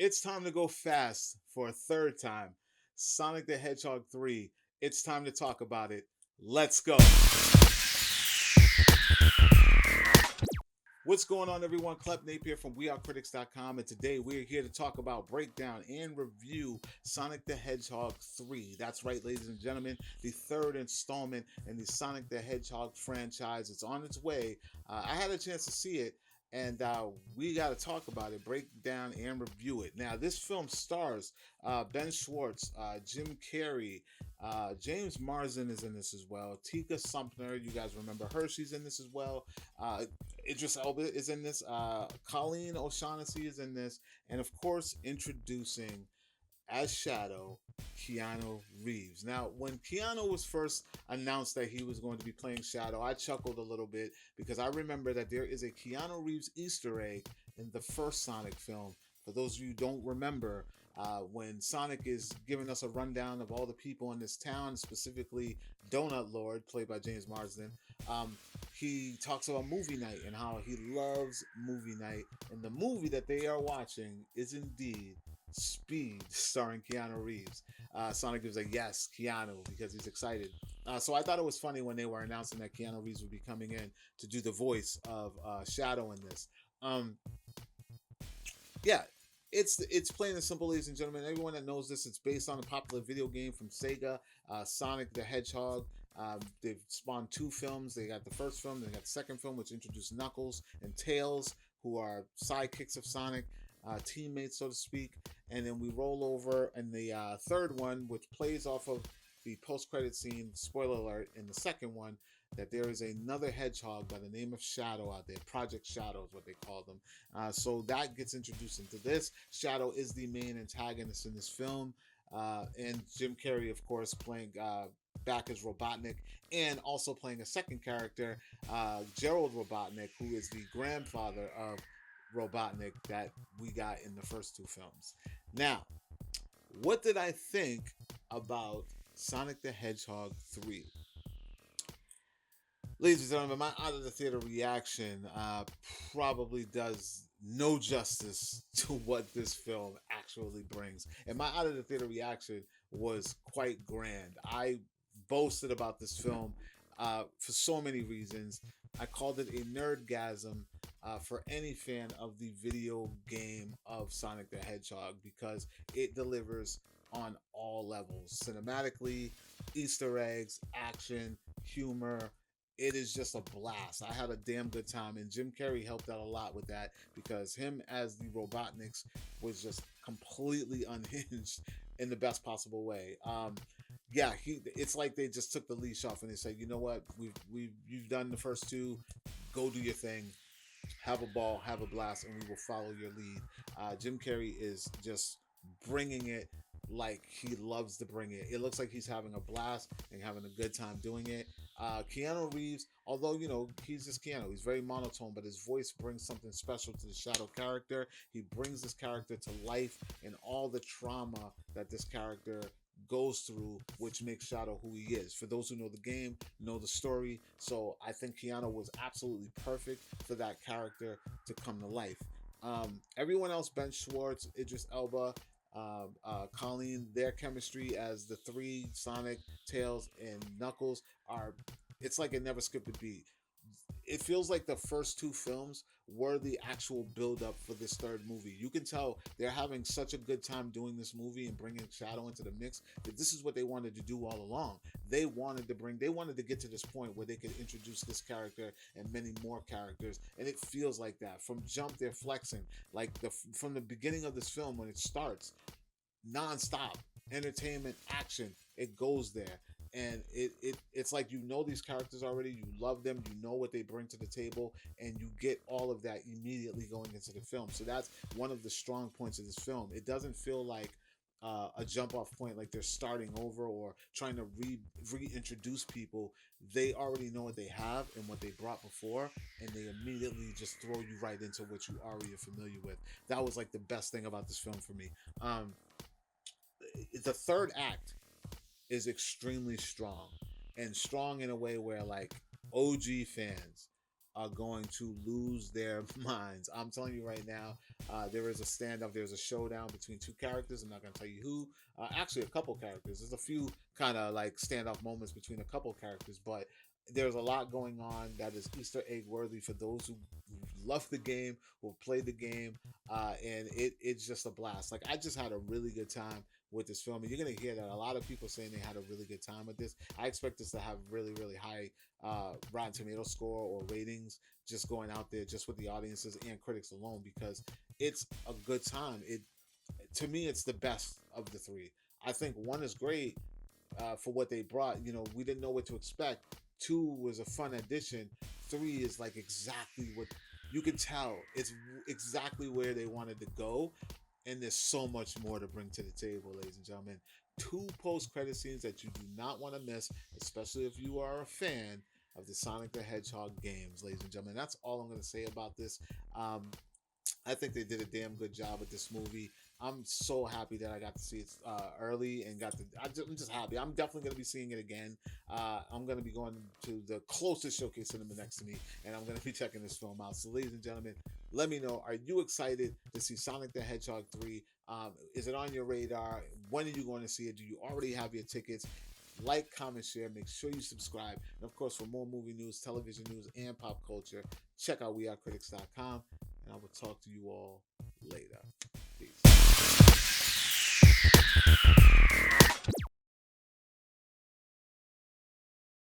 It's time to go fast for a third time. Sonic the Hedgehog 3. It's time to talk about it. Let's go. What's going on, everyone? Clep Napier from WeAreCritics.com, and today we're here to talk about, breakdown, and review Sonic the Hedgehog 3. That's right, ladies and gentlemen, the third installment in the Sonic the Hedgehog franchise. It's on its way. I had a chance to see it, and we got to talk about it, break down, and review it. Now, this film stars Ben Schwartz, Jim Carrey, James Marsden is in this as well. Tika Sumpter, you guys remember her? She's in this as well. Idris Elba is in this. Colleen O'Shaughnessy is in this, and of course, introducing as Shadow, Keanu Reeves. Now, when Keanu was first announced that he was going to be playing Shadow, I chuckled a little bit because I remember that there is a Keanu Reeves Easter egg in the first Sonic film. For those of you who don't remember, when Sonic is giving us a rundown of all the people in this town, specifically Donut Lord, played by James Marsden, he talks about movie night and how he loves movie night. And the movie that they are watching is indeed Speed, starring Keanu Reeves. Sonic gives a yes, Keanu, because he's excited. So I thought it was funny when they were announcing that Keanu Reeves would be coming in to do the voice of Shadow in this. Um, yeah, it's plain and simple, ladies and gentlemen. Everyone that knows this, it's based on a popular video game from Sega, Sonic the Hedgehog. They've spawned two films. They got the first film, they got the second film, which introduced Knuckles and Tails, who are sidekicks of Sonic, teammates, so to speak. And then we roll over in the third one, which plays off of the post-credit scene. Spoiler alert! In the second one, that there is another hedgehog by the name of Shadow out there. Project Shadow is what they call them. So that gets introduced into this. Shadow is the main antagonist in this film. And Jim Carrey, of course, playing back as Robotnik, and also playing a second character, Gerald Robotnik, who is the grandfather of Robotnik that we got in the first two films. Now, what did I think about Sonic the Hedgehog 3? Ladies and gentlemen, my out of the theater reaction probably does no justice to what this film actually brings. And my out of the theater reaction was quite grand. I boasted about this film for so many reasons. I called it a nerdgasm for any fan of the video game of Sonic the Hedgehog because it delivers on all levels cinematically, Easter eggs, action, humor. It is just a blast. I had a damn good time, and Jim Carrey helped out a lot with that because him as the Robotniks was just completely unhinged in the best possible way. Yeah, it's like they just took the leash off and they said, you know what, you've done the first two, go do your thing, have a ball, have a blast, and we will follow your lead. Jim Carrey is just bringing it like he loves to bring it. It looks like he's having a blast and having a good time doing it. Keanu Reeves, although he's just Keanu, he's very monotone, but his voice brings something special to the Shadow character. He brings this character to life and all the trauma that this character goes through, which makes Shadow who he is. For those who know the game, know the story, so I think Keanu was absolutely perfect for that character to come to life. Everyone else, Ben Schwartz, Idris Elba, Colleen, their chemistry as the three Sonic, Tails, and Knuckles are. It's like it never skipped a beat. It feels like the first two films were the actual build up for this third movie. You can tell they're having such a good time doing this movie and bringing Shadow into the mix that this is what they wanted to do all along. They wanted to get to this point where they could introduce this character and many more characters, and it feels like that. From jump, they're flexing. Like from the beginning of this film when it starts, nonstop entertainment, action. It goes there, and it's like these characters already. You love them. You know what they bring to the table, and you get all of that immediately going into the film. So that's one of the strong points of this film. It doesn't feel like a jump off point, like they're starting over or trying to reintroduce people. They already know what they have and what they brought before, and they immediately just throw you right into what you already are familiar with. That was like the best thing about this film for me. The third act is extremely strong, and strong in a way where like OG fans, are going to lose their minds. I'm telling you right now, there is a standoff, there's a showdown between two characters. I'm not going to tell you who. Actually, a couple characters. There's a few kind of like standoff moments between a couple characters, but there's a lot going on that is Easter egg worthy for those who love the game, who played the game, and it's just a blast. Like I just had a really good time with this film, and you're gonna hear that a lot of people saying they had a really good time with this. I expect this to have really really high Rotten Tomato score or ratings, just going out there just with the audiences and critics alone, because it's a good time. It To me, it's the best of the three. I think one is great for what they brought. You know, we didn't know what to expect. Two was a fun addition. Three is like exactly what you can tell. It's exactly where they wanted to go, and there's so much more to bring to the table, ladies and gentlemen. Two post-credit scenes that you do not want to miss, especially if you are a fan of the Sonic the Hedgehog games, ladies and gentlemen. That's all I'm going to say about this. Um, I think they did a damn good job with this movie. I'm so happy that I got to see it early and got to. I'm just happy. I'm definitely going to be seeing it again. I'm going to be going to the closest showcase cinema next to me, and I'm going to be checking this film out. So, ladies and gentlemen, let me know. Are you excited to see Sonic the Hedgehog 3? Is it on your radar? When are you going to see it? Do you already have your tickets? Like, comment, share. Make sure you subscribe. And of course, for more movie news, television news, and pop culture, check out wearecritics.com. And I will talk to you all later.